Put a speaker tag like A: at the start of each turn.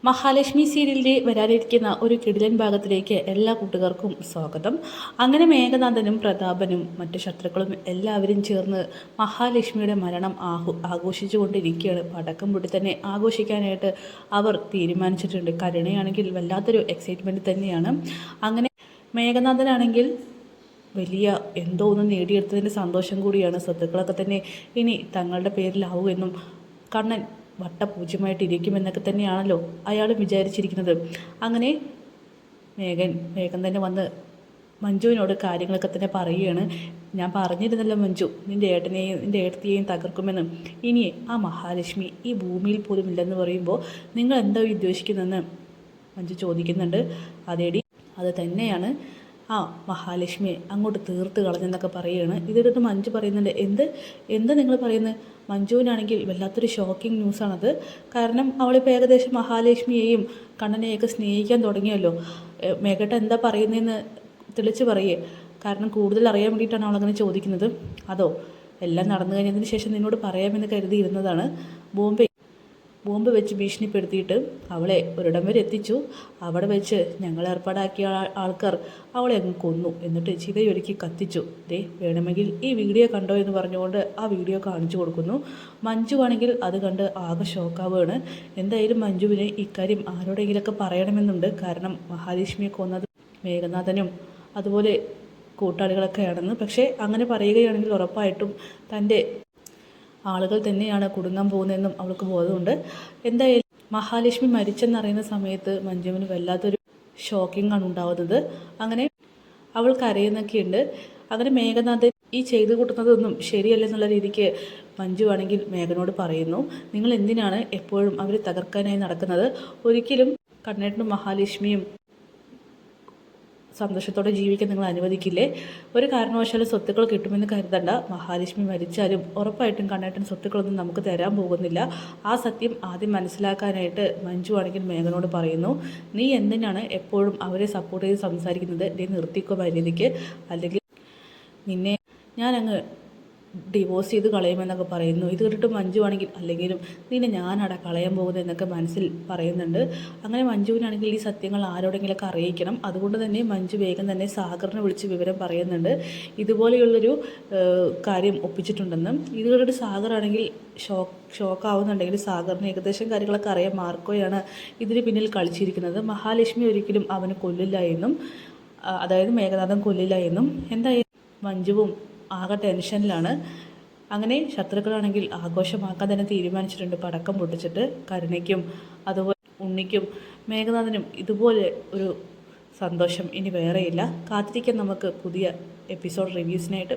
A: മഹാലക്ഷ്മി സീരിയലിൻ്റെ വരാനിരിക്കുന്ന ഒരു കിടിലൻ ഭാഗത്തിലേക്ക് എല്ലാ കൂട്ടുകാർക്കും സ്വാഗതം. അങ്ങനെ മേഘനാഥനും പ്രതാപനും മറ്റു ശത്രുക്കളും എല്ലാവരും ചേർന്ന് മഹാലക്ഷ്മിയുടെ മരണം ആഘോഷിച്ചു കൊണ്ടിരിക്കുകയാണ്. പടക്കം പൊട്ടി തന്നെ ആഘോഷിക്കാനായിട്ട് അവർ തീരുമാനിച്ചിട്ടുണ്ട്. കരുണയാണെങ്കിൽ വല്ലാത്തൊരു എക്സൈറ്റ്മെൻറ്റ് തന്നെയാണ്. അങ്ങനെ മേഘനാഥനാണെങ്കിൽ വലിയ എന്തോ ഒന്ന് നേടിയെടുത്തതിൻ്റെ സന്തോഷം കൂടിയാണ്. സ്വത്തുക്കളൊക്കെ തന്നെ ഇനി തങ്ങളുടെ പേരിലാവുമെന്നും കണ്ണൻ വട്ടപൂജ്യമായിട്ടിരിക്കുമെന്നൊക്കെ തന്നെയാണല്ലോ അയാൾ വിചാരിച്ചിരിക്കുന്നത്. അങ്ങനെ വേഗം തന്നെ വന്ന് മഞ്ജുവിനോട് കാര്യങ്ങളൊക്കെ തന്നെ പറയുകയാണ്. ഞാൻ പറഞ്ഞിരുന്നല്ലോ മഞ്ജു, നിൻ്റെ ഏട്ടനെയും നിൻ്റെ ഏട്ടത്തിയെയും തകർക്കുമെന്ന്. ഇനി ആ മഹാലക്ഷ്മി ഈ ഭൂമിയിൽ പോലും ഇല്ലെന്ന് പറയുമ്പോൾ നിങ്ങൾ എന്താ ഉദ്ദേശിക്കുന്നതെന്ന് മഞ്ജു ചോദിക്കുന്നുണ്ട്. അതേടി, അത് തന്നെയാണ് ആ മഹാലക്ഷ്മിയെ അങ്ങോട്ട് തീർത്ത് കളഞ്ഞെന്നൊക്കെ പറയുകയാണ്. ഇതിട്ട് മഞ്ജു പറയുന്നുണ്ട്, എന്ത് നിങ്ങൾ പറയുന്നത്? മഞ്ജുവിനാണെങ്കിൽ വല്ലാത്തൊരു ഷോക്കിംഗ് ന്യൂസാണത്. കാരണം അവളിപ്പോൾ ഏകദേശം മഹാലക്ഷ്മിയെയും കണ്ണനെയൊക്കെ സ്നേഹിക്കാൻ തുടങ്ങിയല്ലോ. മേഘട്ട എന്താ പറയുന്നതെന്ന് തെളിച്ച് പറയേ. കാരണം കൂടുതൽ അറിയാൻ വേണ്ടിയിട്ടാണ് അവളങ്ങനെ ചോദിക്കുന്നത്. അതോ എല്ലാം നടന്നു കഴിഞ്ഞതിന് ശേഷം നിന്നോട് പറയാമെന്ന് കരുതിയിരുന്നതാണ്. ബോംബ് വെച്ച് ഭീഷണിപ്പെടുത്തിയിട്ട് അവളെ ഒരിടം വരെ എത്തിച്ചു. അവിടെ വെച്ച് ഞങ്ങൾ ഏർപ്പാടാക്കിയ ആൾക്കാർ അവളെ അങ്ങ് കൊന്നു. എന്നിട്ട് ചിതയൊരുക്കി കത്തിച്ചു. വേണമെങ്കിൽ ഈ വീഡിയോ കണ്ടോ എന്ന് പറഞ്ഞുകൊണ്ട് ആ വീഡിയോ കാണിച്ചു കൊടുക്കുന്നു. മഞ്ജു ആണെങ്കിൽ അത് കണ്ട് ആകെ ഷോക്കാവുകയാണ്. എന്തായാലും മഞ്ജുവിന് ഇക്കാര്യം ആരോടെങ്കിലൊക്കെ പറയണമെന്നുണ്ട്. കാരണം മഹാലക്ഷ്മിയെ കൊന്നത് മേഘനാഥനും അതുപോലെ കൂട്ടാളികളൊക്കെയാണെന്ന്. പക്ഷേ അങ്ങനെ പറയുകയാണെങ്കിൽ ഉറപ്പായിട്ടും തൻ്റെ ആളുകൾ തന്നെയാണ് കുടുങ്ങാൻ പോകുന്നതെന്നും അവൾക്ക് ബോധമുണ്ട്. എന്തായാലും മഹാലക്ഷ്മി മരിച്ചെന്നറിയുന്ന സമയത്ത് മഞ്ജുവിന് വല്ലാത്തൊരു ഷോക്കിംഗ് ആണ് ഉണ്ടാവുന്നത്. അങ്ങനെ അവൾ കരയുന്നൊക്കെയുണ്ട്. അങ്ങനെ മേഘനാഥൻ ഈ ചെയ്തു കൂട്ടുന്നതൊന്നും ശരിയല്ലെന്നുള്ള രീതിക്ക് മഞ്ജു ആണെങ്കിൽ മേഘനോട് പറയുന്നു, നിങ്ങൾ എന്തിനാണ് എപ്പോഴും അവർ തകർക്കാനായി നടക്കുന്നത്? ഒരിക്കലും കണ്ണേട്ടനും മഹാലക്ഷ്മിയും സന്തോഷത്തോടെ ജീവിക്കാൻ നിങ്ങൾ അനുവദിക്കില്ലേ? ഒരു കാരണവശാലും സ്വത്തുക്കൾ കിട്ടുമെന്ന് കരുതണ്ട. മഹാലക്ഷ്മി മരിച്ചാലും ഉറപ്പായിട്ടും കണ്ണേട്ടൻ സ്വത്തുക്കളൊന്നും നമുക്ക് തരാൻ പോകുന്നില്ല. ആ സത്യം ആദ്യം മനസ്സിലാക്കാനായിട്ട് മഞ്ജു ആണെങ്കിൽ മേഘനോട് പറയുന്നു. നീ എന്തിനാണ് എപ്പോഴും അവരെ സപ്പോർട്ട് ചെയ്ത് സംസാരിക്കുന്നത്? നീ നിർത്തിക്കോ മര്യാദയ്ക്ക്, അല്ലെങ്കിൽ നിന്നെ ഞാനങ്ങ് ഡിവോഴ്സ് ചെയ്ത് കളയുമെന്നൊക്കെ പറയുന്നു. ഇത് കേട്ടിട്ട് മഞ്ജു ആണെങ്കിൽ അല്ലെങ്കിലും നിന്നെ ഞാനടാ കളയാൻ പോകുന്നതെന്നൊക്കെ മനസ്സിൽ പറയുന്നുണ്ട്. അങ്ങനെ മഞ്ജുവിനാണെങ്കിൽ ഈ സത്യങ്ങൾ ആരോടെങ്കിലൊക്കെ അറിയിക്കണം. അതുകൊണ്ട് തന്നെ മഞ്ജു വേഗം തന്നെ സാഗറിനെ വിളിച്ച് വിവരം പറയുന്നുണ്ട്. ഇതുപോലെയുള്ളൊരു കാര്യം ഒപ്പിച്ചിട്ടുണ്ടെന്നും. ഇത് കേട്ടിട്ട് സാഗറാണെങ്കിൽ ഷോക്കാവുന്നുണ്ടെങ്കിൽ സാഗറിന് ഏകദേശം കാര്യങ്ങളൊക്കെ അറിയാം. മാർക്കോയാണ് ഇതിന് പിന്നിൽ കളിച്ചിരിക്കുന്നത്. മഹാലക്ഷ്മി ഒരിക്കലും അവന് കൊല്ലില്ല എന്നും, അതായത് മേഘനാഥൻ കൊല്ലില്ല എന്നും. എന്തായാലും മഞ്ജുവും ആകെ ടെൻഷനിലാണ്. അങ്ങനെ ശത്രുക്കളാണെങ്കിൽ ആഘോഷമാക്കാൻ തന്നെ തീരുമാനിച്ചിട്ടുണ്ട്. പടക്കം പൊട്ടിച്ചിട്ട് കരുണയ്ക്കും അതുപോലെ ഉണ്ണിക്കും മേഘനാഥനും ഇതുപോലെ ഒരു സന്തോഷം ഇനി വേറെയില്ല. കാത്തിരിക്കാൻ നമുക്ക് പുതിയ എപ്പിസോഡ് റിവ്യൂസിനായിട്ട്.